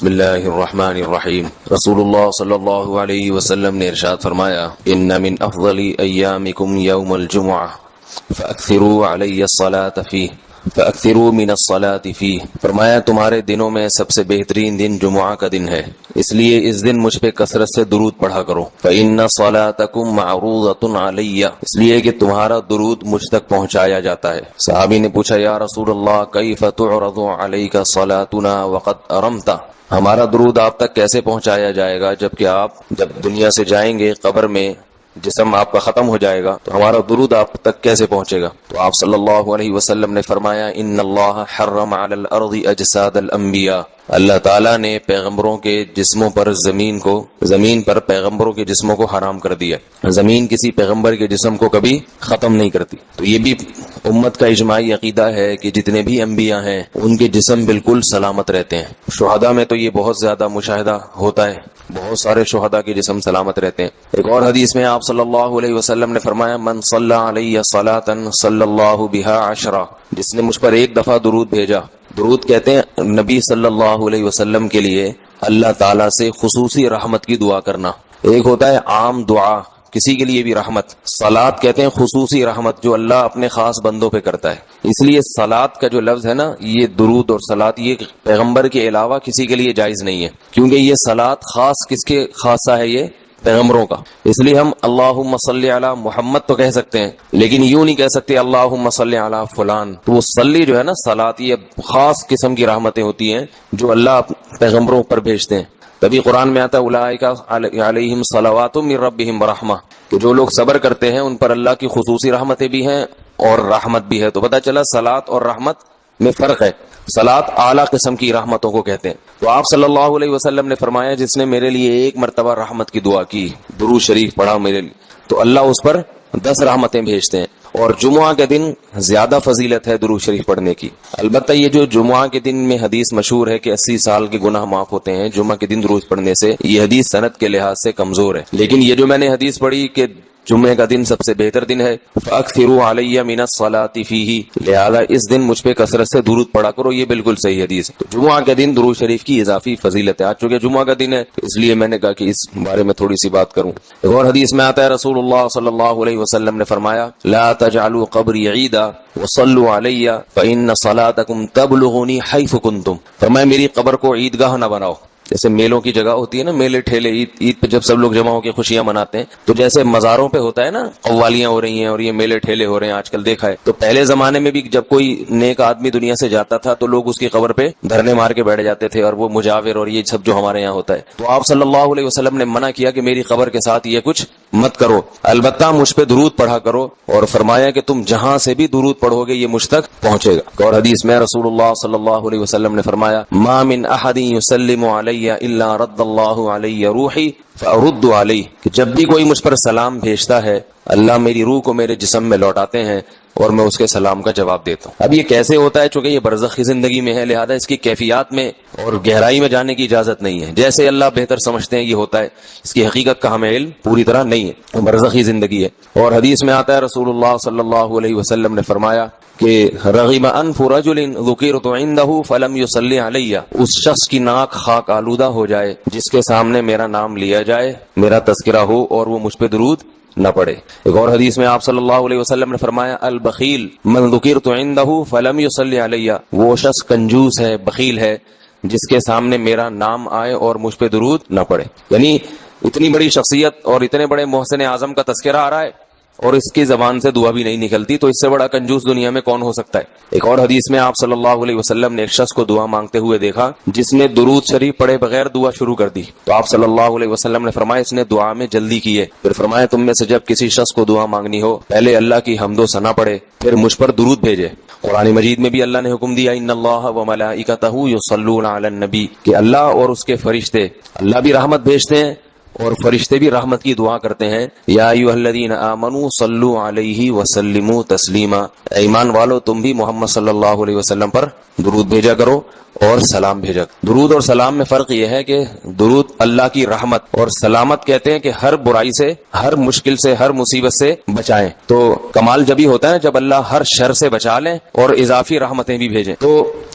بسم اللہ الرحمن الرحیم۔ رسول اللہ صلی اللہ علیہ وسلم نے ارشاد فرمایا، ان من افضل ایامکم یوم الجمعہ فاکثروا علی الصلاة فیہ فاکثروا من الصلاة فیہ۔ فرمایا تمہارے دنوں میں سب سے بہترین دن جمعہ کا دن ہے، اس لیے اس دن مجھ پہ کثرت سے درود پڑھا کرو۔ فإن صلاتکم معروضۃ علی، اس لیے کہ تمہارا درود مجھ تک پہنچایا جاتا ہے۔ صحابی نے پوچھا، یا رسول اللہ کیف تعرض علیک صلاتنا وقد ارمت، ہمارا درود آپ تک کیسے پہنچایا جائے گا جبکہ آپ جب دنیا سے جائیں گے، قبر میں جسم آپ کا ختم ہو جائے گا، تو ہمارا درود آپ تک کیسے پہنچے گا؟ تو آپ صلی اللہ علیہ وسلم نے فرمایا، ان اللہ حرم علی الارض اجساد الانبیاء، اللہ تعالیٰ نے پیغمبروں کے جسموں پر زمین پر پیغمبروں کے جسموں کو حرام کر دیا۔ زمین کسی پیغمبر کے جسم کو کبھی ختم نہیں کرتی۔ تو یہ بھی امت کا اجماعی عقیدہ ہے کہ جتنے بھی انبیاء ہیں ان کے جسم بالکل سلامت رہتے ہیں۔ شہداء میں تو یہ بہت زیادہ مشاہدہ ہوتا ہے، بہت سارے شہداء کے جسم سلامت رہتے ہیں۔ ایک اور حدیث میں آپ صلی اللہ علیہ وسلم نے فرمایا، من صلی علی صلاۃ صلی اللہ بہا عشرہ، جس نے مجھ پر ایک دفعہ درود بھیجا۔ درود کہتے ہیں نبی صلی اللہ علیہ وسلم کے لیے اللہ تعالیٰ سے خصوصی رحمت کی دعا کرنا۔ ایک ہوتا ہے عام دعا، کسی کے لیے بھی رحمت۔ صلات کہتے ہیں خصوصی رحمت جو اللہ اپنے خاص بندوں پہ کرتا ہے۔ اس لیے صلات کا جو لفظ ہے نا، یہ درود اور صلات یہ پیغمبر کے علاوہ کسی کے لیے جائز نہیں ہے، کیونکہ یہ صلات خاص کس کے خاصہ ہے؟ یہ پیغمبروں کا۔ اس لیے ہم اللہم صلی علی محمد تو کہہ سکتے ہیں، لیکن یوں نہیں کہہ سکتے اللہم صلی علی فلان۔ تو وہ صلی جو ہے نا، صلات، یہ خاص قسم کی رحمتیں ہوتی ہیں جو اللہ پیغمبروں پر بھیجتے ہیں۔ تبھی قرآن میں آتا ہے اولئک علیہم صلوات من ربہم ورحمہ، کہ جو لوگ صبر کرتے ہیں ان پر اللہ کی خصوصی رحمتیں بھی ہیں اور رحمت بھی ہے۔ تو پتہ چلا صلات اور رحمت میں فرق ہے۔ صلات اعلیٰ قسم کی رحمتوں کو کہتے ہیں۔ تو آپ صلی اللہ علیہ وسلم نے فرمایا، جس نے میرے لیے ایک مرتبہ رحمت کی دعا کی، درود شریف پڑھا میرے لیے، تو اللہ اس پر 10 رحمتیں بھیجتے ہیں۔ اور جمعہ کے دن زیادہ فضیلت ہے درود شریف پڑھنے کی۔ البتہ یہ جو جمعہ کے دن میں حدیث مشہور ہے کہ 80 سال کے گناہ معاف ہوتے ہیں جمعہ کے دن درود پڑھنے سے، یہ حدیث سند کے لحاظ سے کمزور ہے۔ لیکن یہ جو میں نے حدیث پڑھی کہ جمعہ کا دن سب سے بہتر دن ہے، فاکثروا علی من الصلاۃ فیہ، لہذا اس دن مجھ پہ کثرت سے درود پڑھا کرو، یہ بالکل صحیح حدیث ہے۔ تو جمعہ کے دن درود شریف کی اضافی فضیلت ہے۔ آج چونکہ جمعہ کا دن ہے اس لیے میں نے کہا کہ اس بارے میں تھوڑی سی بات کروں۔ ایک اور حدیث میں آتا ہے، رسول اللہ صلی اللہ علیہ وسلم نے فرمایا، لا تجعلوا قبری عیدا وصلوا علی فإن صلاتکم تبلغنی حیث کنتم، فرمایا میری قبر کو عیدگاہ نہ بناؤ۔ جیسے میلوں کی جگہ ہوتی ہے نا، میلے ٹھیلے، عید پہ جب سب لوگ جمع ہو کے خوشیاں مناتے ہیں، تو جیسے مزاروں پہ ہوتا ہے نا، قوالیاں ہو رہی ہیں اور یہ میلے ٹھیلے ہو رہے ہیں آج کل دیکھا ہے۔ تو پہلے زمانے میں بھی جب کوئی نیک آدمی دنیا سے جاتا تھا تو لوگ اس کی قبر پہ دھرنے مار کے بیٹھ جاتے تھے، اور وہ مجاور اور یہ سب جو ہمارے یہاں ہوتا ہے۔ تو آپ صلی اللہ علیہ وسلم نے منع کیا کہ میری قبر کے ساتھ یہ کچھ مت کرو، البتہ مجھ پہ درود پڑھا کرو، اور فرمایا کہ تم جہاں سے بھی درود پڑھو گے یہ مجھ تک پہنچے گا۔ اور حدیث میں رسول اللہ صلی اللہ علیہ وسلم نے فرمایا، ما من احد یسلم علی الا رد اللہ علی روحی فارد علیہ، کہ جب بھی کوئی مجھ پر سلام بھیجتا ہے اللہ میری روح کو میرے جسم میں لوٹاتے ہیں اور میں اس کے سلام کا جواب دیتا ہوں۔ اب یہ کیسے ہوتا ہے؟ چونکہ یہ برزخی زندگی میں ہے، لہذا اس کی کیفیات میں اور گہرائی میں جانے کی اجازت نہیں ہے۔ جیسے اللہ بہتر سمجھتے ہیں یہ ہوتا ہے، اس کی حقیقت کا ہمیں علم پوری طرح نہیں ہے، برزخی زندگی ہے۔ اور حدیث میں آتا ہے رسول اللہ صلی اللہ علیہ وسلم نے فرمایا کہ رغم انف رجل ذکرت عنده فلم يصلی علی، اس شخص کی ناک خاک آلودہ ہو جائے جس کے سامنے میرا نام لیا جائے، میرا تذکرہ ہو اور وہ مجھ پہ درود نہ پڑے۔ ایک اور حدیث میں آپ صلی اللہ علیہ وسلم نے فرمایا، البخیل من ذکرت عنده فلم يصلی علی، وہ شخص کنجوس ہے، بخیل ہے جس کے سامنے میرا نام آئے اور مجھ پہ درود نہ پڑے۔ یعنی اتنی بڑی شخصیت اور اتنے بڑے محسن اعظم کا تذکرہ آ رہا ہے اور اس کی زبان سے دعا بھی نہیں نکلتی، تو اس سے بڑا کنجوس دنیا میں کون ہو سکتا ہے؟ ایک اور حدیث میں آپ صلی اللہ علیہ وسلم نے ایک شخص کو دعا مانگتے ہوئے دیکھا جس نے درود شریف پڑھے بغیر دعا شروع کر دی، تو آپ صلی اللہ علیہ وسلم نے فرمایا اس نے دعا میں جلدی کی ہے۔ پھر فرمایا تم میں سے جب کسی شخص کو دعا مانگنی ہو پہلے اللہ کی حمد و ثنا پڑھے، پھر مجھ پر درود بھیجے۔ قرآن مجید میں بھی اللہ نے حکم دیا، ان اللہ وملائکتہ یصلون علی النبی، کہ اللہ اور اس کے فرشتے، اللہ بھی رحمت بھیجتے ہیں اور فرشتے بھی رحمت کی دعا کرتے ہیں۔ یا ایھا الذین آمنوا صلوا علیہ وسلموا تسلیما، ایمان والو تم بھی محمد صلی اللہ علیہ وسلم پر درود بھیجا کرو اور سلام بھیجا۔ درود اور سلام میں فرق یہ ہے کہ درود اللہ کی رحمت اور سلامت کہتے ہیں کہ ہر برائی سے، ہر مشکل سے، ہر مصیبت سے بچائیں۔ تو کمال جب ہی ہوتا ہے جب اللہ ہر شر سے بچا لیں اور اضافی رحمتیں بھی بھیجیں۔ تو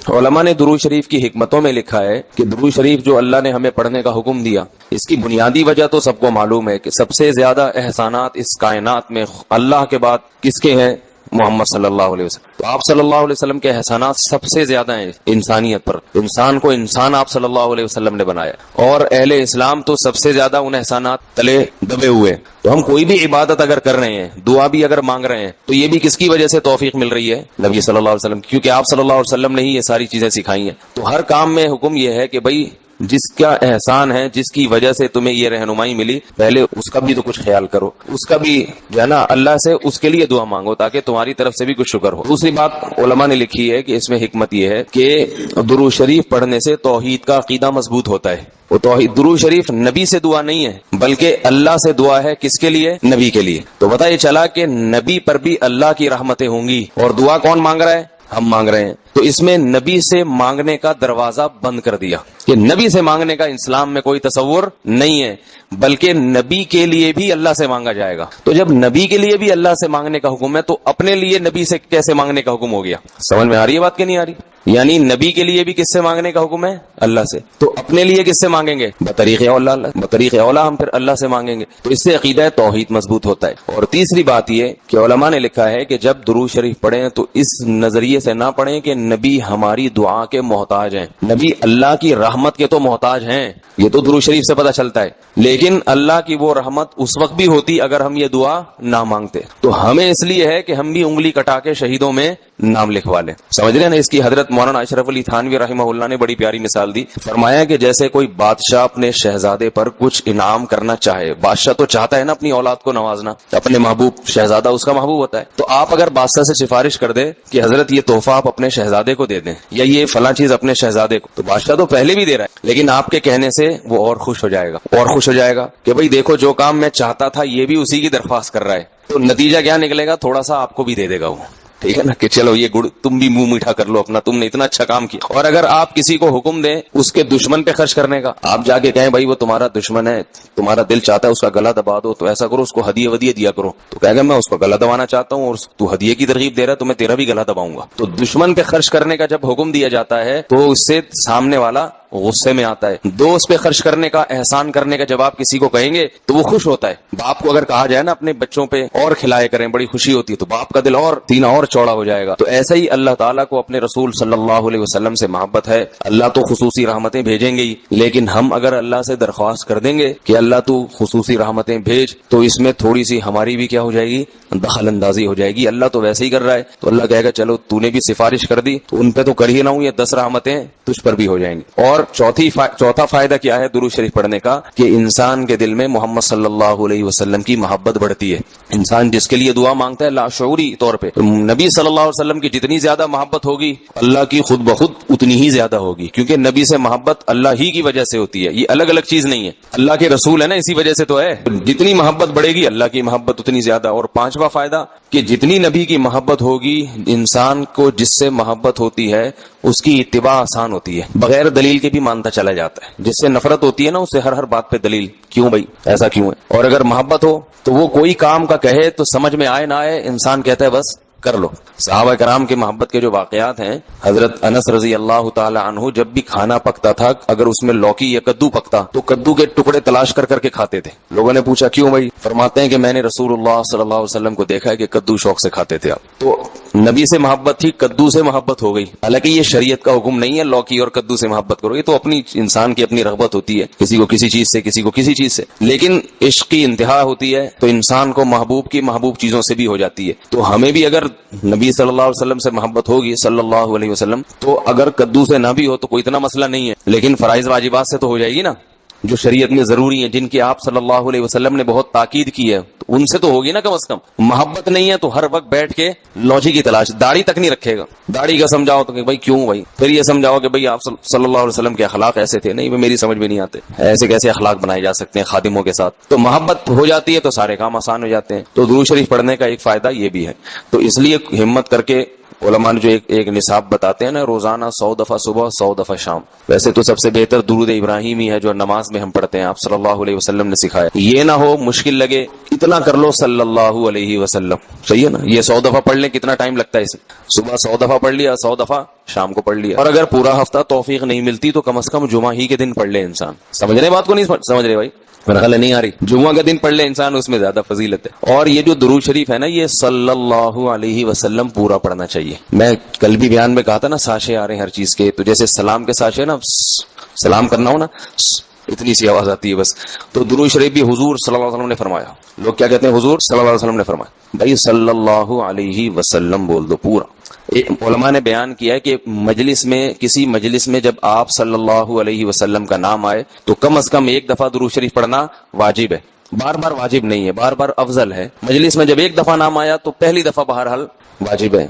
علماء نے درود شریف کی حکمتوں میں لکھا ہے کہ درود شریف جو اللہ نے ہمیں پڑھنے کا حکم دیا، اس کی بنیادی وجہ تو سب کو معلوم ہے کہ سب سے زیادہ احسانات اس کائنات میں اللہ کے بعد کس کے ہیں؟ محمد صلی اللہ علیہ وسلم۔ تو آپ صلی اللہ علیہ وسلم کے احسانات سب سے زیادہ ہیں انسانیت پر۔ انسان کو انسان آپ صلی اللہ علیہ وسلم نے بنایا، اور اہل اسلام تو سب سے زیادہ ان احسانات تلے دبے ہوئے۔ تو ہم کوئی بھی عبادت اگر کر رہے ہیں، دعا بھی اگر مانگ رہے ہیں، تو یہ بھی کس کی وجہ سے توفیق مل رہی ہے؟ نبی صلی اللہ علیہ وسلم، کیونکہ آپ صلی اللہ علیہ وسلم نے ہی یہ ساری چیزیں سکھائی ہیں۔ تو ہر کام میں حکم یہ ہے کہ بھائی جس کا احسان ہے، جس کی وجہ سے تمہیں یہ رہنمائی ملی، پہلے اس کا بھی تو کچھ خیال کرو، اس کا بھی جو ہے نا اللہ سے اس کے لیے دعا مانگو تاکہ تمہاری طرف سے بھی کچھ شکر ہو۔ دوسری بات علماء نے لکھی ہے کہ اس میں حکمت یہ ہے کہ درود شریف پڑھنے سے توحید کا عقیدہ مضبوط ہوتا ہے۔ وہ توحید، درود شریف نبی سے دعا نہیں ہے بلکہ اللہ سے دعا ہے۔ کس کے لیے؟ نبی کے لیے۔ تو پتہ یہ چلا کہ نبی پر بھی اللہ کی رحمتیں ہوں گی، اور دعا کون مانگ رہا ہے؟ ہم مانگ رہے ہیں۔ تو اس میں نبی سے مانگنے کا دروازہ بند کر دیا کہ نبی سے مانگنے کا اسلام میں کوئی تصور نہیں ہے، بلکہ نبی کے لیے بھی اللہ سے مانگا جائے گا۔ تو جب نبی کے لیے بھی اللہ سے مانگنے کا حکم ہے تو اپنے لیے نبی سے کیسے مانگنے کا حکم ہو گیا؟ سمجھ میں آ رہی ہے بات کہ نہیں آ رہی؟ یعنی نبی کے لیے بھی کس سے مانگنے کا حکم ہے؟ اللہ سے۔ تو اپنے لیے کس سے مانگیں گے؟ بطریق اولا، بطریق اولا ہم پھر اللہ سے مانگیں گے۔ تو اس سے عقیدہ توحید مضبوط ہوتا ہے۔ اور تیسری بات یہ کہ علماء نے لکھا ہے کہ جب درود شریف پڑھیں تو اس نظریے سے نہ پڑھیں کہ نبی ہماری دعا کے محتاج ہیں۔ نبی اللہ کی رحمت کے تو محتاج ہیں، یہ تو درود شریف سے پتہ چلتا ہے، لیکن اللہ کی وہ رحمت اس وقت بھی ہوتی اگر ہم یہ دعا نہ مانگتے۔ تو ہمیں اس لیے ہے کہ ہم بھی انگلی کٹا کے شہیدوں میں نام لکھوا لیں۔ سمجھ رہے ہیں نا؟ اس کی حضرت مولانا اشرف علی تھانوی رحمہ اللہ نے بڑی پیاری مثال دی۔ فرمایا کہ جیسے کوئی بادشاہ اپنے شہزادے پر کچھ انعام کرنا چاہے، بادشاہ تو چاہتا ہے نا اپنی اولاد کو نوازنا، اپنے محبوب، شہزادہ اس کا محبوب ہوتا ہے، تو آپ اگر بادشاہ سے سفارش کر دیں کہ حضرت یہ تحفہ آپ اپنے شہزادے کو دے دیں یا یہ فلاں چیز اپنے شہزادے کو، تو بادشاہ تو پہلے بھی دے رہا ہے، لیکن آپ کے کہنے سے وہ اور خوش ہو جائے گا، اور خوش ہو جائے گا کہ بھئی دیکھو جو کام میں چاہتا تھا یہ بھی اسی کی درخواست کر رہا ہے۔ تو نتیجہ کیا نکلے گا؟ تھوڑا سا آپ کو بھی دے دے گا وہ، ٹھیک ہے نا، کہ چلو یہ گڑ تم بھی منہ میٹھا کر لو اپنا، تم نے اتنا اچھا کام کیا۔ اور اگر آپ کسی کو حکم دیں اس کے دشمن پہ خرچ کرنے کا، آپ جا کے کہیں بھائی وہ تمہارا دشمن ہے، تمہارا دل چاہتا ہے اس کا گلا دبا دو، تو ایسا کرو اس کو ہدیے ودیے دیا کرو، تو کہے گا میں اس کو گلا دبانا چاہتا ہوں اور تو ہدیے کی ترغیب دے رہا ہے تو میں تیرا بھی گلا دباؤں گا۔ تو دشمن پہ خرچ کرنے کا جب حکم دیا جاتا ہے تو اس سے سامنے والا غصے میں آتا ہے۔ دوست پہ خرچ کرنے کا، احسان کرنے کا جب آپ کسی کو کہیں گے تو وہ خوش ہوتا ہے۔ باپ کو اگر کہا جائے نا اپنے بچوں پہ اور کھلائے کریں، بڑی خوشی ہوتی ہے، تو باپ کا دل اور سینہ اور چوڑا ہو جائے گا۔ تو ایسا ہی اللہ تعالیٰ کو اپنے رسول صلی اللہ علیہ وسلم سے محبت ہے۔ اللہ تو خصوصی رحمتیں بھیجیں گے ہی، لیکن ہم اگر اللہ سے درخواست کر دیں گے کہ اللہ تو خصوصی رحمتیں بھیج، تو اس میں تھوڑی سی ہماری بھی کیا ہو جائے گی؟ دخل اندازی ہو جائے گی۔ اللہ تو ویسے ہی کر رہا ہے، تو اللہ کہے گا چلو تو نے بھی سفارش کر دی تو ان پہ تو کر ہی نہ ہوں، یہ 10 رحمتیں تجھ پر بھی ہو جائیں گی۔ اور چوتھا فائدہ کیا ہے درود شریف پڑھنے کا؟ کہ انسان کے دل میں محمد صلی اللہ علیہ وسلم کی محبت بڑھتی ہے۔ انسان جس کے لیے دعا مانگتا ہے لاشعوری طور پہ نبی صلی اللہ علیہ وسلم کی جتنی زیادہ محبت ہوگی اللہ کی خود بخود اتنی ہی زیادہ ہوگی، کیونکہ نبی سے محبت اللہ ہی کی وجہ سے ہوتی ہے، یہ الگ الگ چیز نہیں ہے، اللہ کے رسول ہے نا، اسی وجہ سے تو ہے۔ جتنی محبت بڑھے گی اللہ کی محبت اتنی زیادہ۔ اور پانچواں فائدہ کہ جتنی نبی کی محبت ہوگی، انسان کو جس سے محبت ہوتی ہے اس کی اتباع آسان ہوتی ہے، بغیر دلیل کے بھی مانتا چلا جاتا ہے۔ جس سے نفرت ہوتی ہے نا، اسے ہر بات پہ دلیل، کیوں بھائی ایسا کیوں ہے؟ اور اگر محبت ہو تو وہ کوئی کام کا کہے تو سمجھ میں آئے نہ آئے انسان کہتا ہے بس کر لو۔ صحابہ کرام کے محبت کے جو واقعات ہیں، حضرت انس رضی اللہ تعالی عنہ جب بھی کھانا پکتا تھا، اگر اس میں لوکی یا کدو پکتا تو کدو کے ٹکڑے تلاش کر کر کے کھاتے تھے۔ لوگوں نے پوچھا کیوں بھائی؟ فرماتے ہیں کہ میں نے رسول اللہ صلی اللہ علیہ وسلم کو دیکھا ہے کہ کدو شوق سے کھاتے تھے آپ۔ تو نبی سے محبت تھی، کدو سے محبت ہو گئی۔ حالانکہ یہ شریعت کا حکم نہیں ہے لوکی اور کدو سے محبت کرو، یہ تو اپنی انسان کی اپنی رغبت ہوتی ہے، کسی کو کسی چیز سے، کسی کو کسی چیز سے، لیکن عشق کی انتہا ہوتی ہے تو انسان کو محبوب کی محبوب چیزوں سے بھی ہو جاتی ہے۔ تو ہمیں بھی اگر نبی صلی اللہ علیہ وسلم سے محبت ہوگی صلی اللہ علیہ وسلم، تو اگر کدو سے نہ بھی ہو تو کوئی اتنا مسئلہ نہیں ہے، لیکن فرائض واجبات سے تو ہو جائے گی نا، جو شریعت میں ضروری ہیں، جن کی آپ صلی اللہ علیہ وسلم نے بہت تاکید کی ہے، تو ان سے تو ہوگی نا کم از کم۔ محبت نہیں ہے تو ہر وقت بیٹھ کے لوجی کی تلاش، داڑھی تک نہیں رکھے گا، داڑھی کا سمجھاؤ تو کہ بھائی کیوں بھائی، پھر یہ سمجھاؤ کہ بھئی آپ صلی اللہ علیہ وسلم کے اخلاق ایسے تھے، نہیں میری سمجھ میں نہیں آتے، ایسے کیسے اخلاق بنائے جا سکتے ہیں خادموں کے ساتھ۔ تو محبت ہو جاتی ہے تو سارے کام آسان ہو جاتے ہیں۔ تو درود شریف پڑھنے کا ایک فائدہ یہ بھی ہے، تو اس لیے ہمت کر کے علماء نے جو ایک نصاب بتاتے ہیں نا، روزانہ 100 دفعہ صبح 100 دفعہ شام. ویسے تو سب سے بہتر درود ابراہیمی ہے جو نماز میں ہم پڑھتے ہیں، آپ صلی اللہ علیہ وسلم نے سکھایا. یہ نہ ہو مشکل لگے اتنا کر لو صلی اللہ علیہ وسلم. صحیح ہے نا؟ یہ 100 دفعہ پڑھ لیں، کتنا ٹائم لگتا ہے اسے؟ صبح 100 دفعہ پڑھ لیا، 100 دفعہ شام کو پڑھ لیا. اور اگر پورا ہفتہ توفیق نہیں ملتی تو کم از کم جمعہ ہی کے دن پڑھ لے انسان. سمجھ رہے بات کو؟ نہیں سمجھ رہے بھائی؟ میرا خیال نہیں آ رہی. جمعہ کا دن پڑھ لے انسان، اس میں زیادہ فضیلت ہے. اور یہ جو درود شریف ہے نا، یہ صلی اللہ علیہ وسلم پورا پڑھنا چاہیے. میں کل بھی بیان میں کہا تھا نا، ساشے آ رہے ہیں ہر چیز کے. تو جیسے سلام کے ساشے نا، سلام کرنا ہو نا، اتنی سی آواز آتی ہے بس. تو درود شریف بھی حضور صلی اللہ علیہ وسلم نے فرمایا. لوگ کیا کہتے ہیں؟ حضور صلی اللہ علیہ وسلم نے فرمایا. بھائی صلی اللہ علیہ وسلم بول دو پورا. علماء نے بیان کیا ہے کہ کسی مجلس میں جب آپ صلی اللہ علیہ وسلم کا نام آئے تو کم از کم ایک دفعہ درود شریف پڑھنا واجب ہے. بار بار واجب نہیں ہے، بار بار افضل ہے. مجلس میں جب ایک دفعہ نام آیا تو پہلی دفعہ بہرحال واجب ہے،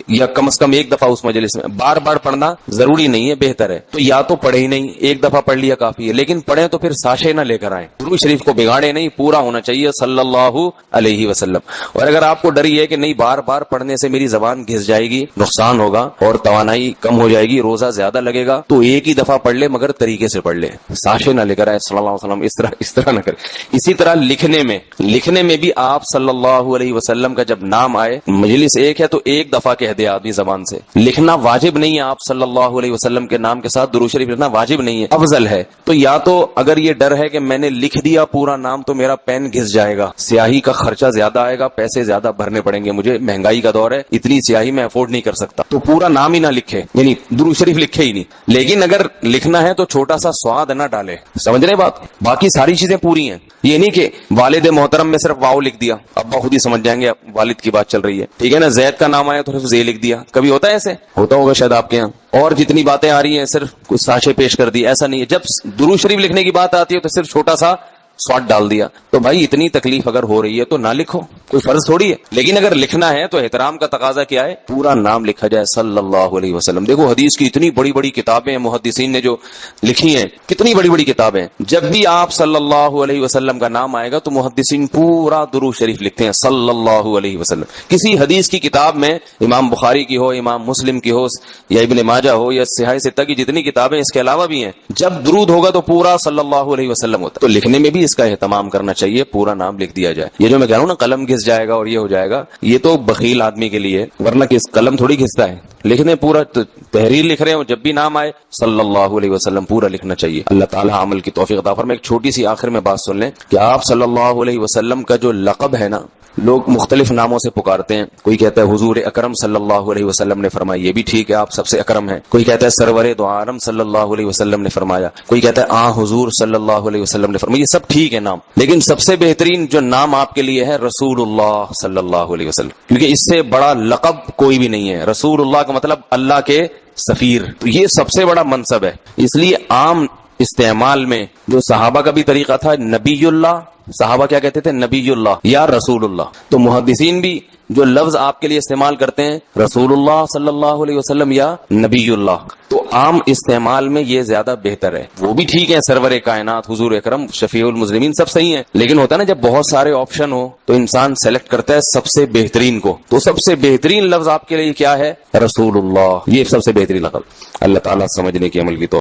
یا کم از کم ایک دفعہ اس مجلس میں. بار بار پڑھنا ضروری نہیں ہے، بہتر ہے. تو یا تو پڑھے ہی نہیں، ایک دفعہ پڑھ لیا کافی ہے. لیکن پڑھیں تو پھر ساشے نہ لے کر آئیں. درود شریف کو بگاڑے نہیں، پورا ہونا چاہیے صلی اللہ علیہ وسلم. اور اگر آپ کو ڈر یہ ہے کہ نہیں بار بار پڑھنے سے میری زبان گھس جائے گی، نقصان ہوگا اور توانائی کم ہو جائے گی، روزہ زیادہ لگے گا، تو ایک ہی دفعہ پڑھ لے مگر طریقے سے پڑھ لے. ساشے نہ لے کر آئے صلی اللہ علیہ وسلم، اس طرح نہ کرے. اسی طرح لکھنے میں بھی آپ صلی اللہ علیہ وسلم کا جب نام آئے، مجلس ایک ہے تو ایک دفعہ کہہ دے آدمی زبان سے. لکھنا واجب نہیں ہے. آپ صلی اللہ علیہ وسلم کے نام کے ساتھ درود شریف لکھنا واجب نہیں ہے، افضل ہے. تو یا تو اگر یہ ڈر ہے کہ میں نے لکھ دیا پورا نام تو میرا پین گھس جائے گا، سیاہی کا خرچہ زیادہ آئے گا، پیسے زیادہ بھرنے پڑیں گے مجھے، مہنگائی کا دور ہے، اتنی سیاہی میں افورڈ نہیں کر سکتا، تو پورا نام ہی نہ لکھے، یعنی درود شریف لکھے ہی نہیں. لیکن اگر لکھنا ہے تو چھوٹا سا سواد نہ ڈالے. سمجھ رہے بات؟ باقی ساری چیزیں پوری ہیں. یہ نہیں کہ والد محترم میں صرف واو لکھ دیا، ابا خود ہی سمجھ جائیں گے والد کی بات چل رہی ہے، ٹھیک ہے نا. زید کا نام آیا تو صرف زے لکھ دیا. کبھی ہوتا ہے ایسے؟ ہوتا ہوگا شاید آپ کے یہاں. اور جتنی باتیں آ رہی ہیں صرف کچھ ساشے پیش کر دی، ایسا نہیں ہے. جب درود شریف لکھنے کی بات آتی ہے تو صرف چھوٹا سا سواد ڈال دیا. تو بھائی اتنی تکلیف اگر ہو رہی ہے تو نہ لکھو، کوئی فرض تھوڑی ہے. لیکن اگر لکھنا ہے تو احترام کا تقاضا کیا ہے؟ پورا نام لکھا جائے صلی اللہ علیہ وسلم. دیکھو حدیث کی اتنی بڑی بڑی کتابیں ہیں، محدثین نے جو لکھی ہیں، کتنی بڑی بڑی کتابیں. جب بھی آپ صلی اللہ علیہ وسلم کا نام آئے گا تو محدثین پورا درود شریف لکھتے ہیں صلی اللہ علیہ وسلم. کسی حدیث کی کتاب میں، امام بخاری کی ہو، امام مسلم کی ہو، یا ابن ماجہ ہو، یا صحیح ستہ کی جتنی کتابیں اس کے علاوہ بھی ہیں، جب درود ہوگا تو پورا صلی اللہ علیہ وسلم ہوتا ہے. تو لکھنے میں بھی اس کا اہتمام کرنا چاہیے، پورا نام لکھ دیا جائے. یہ جو میں کہہ رہا ہوں نا قلم گھس جائے گا اور یہ ہو جائے گا، یہ تو بخیل آدمی کے لیے، ورنہ کس قلم تھوڑی گھستا ہے. لکھنے پورا تحریر لکھ رہے ہو، جب بھی نام آئے صلی اللہ علیہ وسلم پورا لکھنا چاہیے. اللہ تعالیٰ عمل کی توفیق عطا فرمائے. ایک چھوٹی سی آخر میں بات سن لیں کہ آپ صلی اللہ علیہ وسلم کا جو لقب ہے نا، لوگ مختلف ناموں سے پکارتے ہیں. کوئی کہتا ہے حضور اکرم صلی اللہ علیہ وسلم نے فرمایا، یہ بھی ٹھیک ہے، آپ سب سے اکرم ہیں. کوئی کہتا ہے سرور دو عالم صلی اللہ علیہ وسلم نے فرمایا. کوئی کہتا ہے حضور صلی اللہ علیہ وسلم نے فرمایا. یہ سب ٹھیک ہے نام، لیکن سب سے بہترین جو نام آپ کے لیے ہے رسول اللہ صلی اللہ علیہ وسلم، کیونکہ اس سے بڑا لقب کوئی بھی نہیں ہے. رسول اللہ کا مطلب اللہ کے سفیر، تو یہ سب سے بڑا منصب ہے. اس لیے عام استعمال میں جو صحابہ کا بھی طریقہ تھا، نبی اللہ، صحابہ کیا کہتے تھے؟ نبی اللہ یا رسول اللہ. تو محدثین بھی جو لفظ آپ کے لیے استعمال کرتے ہیں رسول اللہ صلی اللہ علیہ وسلم یا نبی اللہ، تو عام استعمال میں یہ زیادہ بہتر ہے. وہ بھی ٹھیک ہے، سرور کائنات، حضور اکرم، شفیع المذنبین، سب صحیح ہیں. لیکن ہوتا ہے نا جب بہت سارے آپشن ہو تو انسان سلیکٹ کرتا ہے سب سے بہترین کو. تو سب سے بہترین لفظ آپ کے لیے کیا ہے؟ رسول اللہ. یہ سب سے بہترین لفظ. اللہ تعالیٰ سمجھنے کی عمل کی توفیق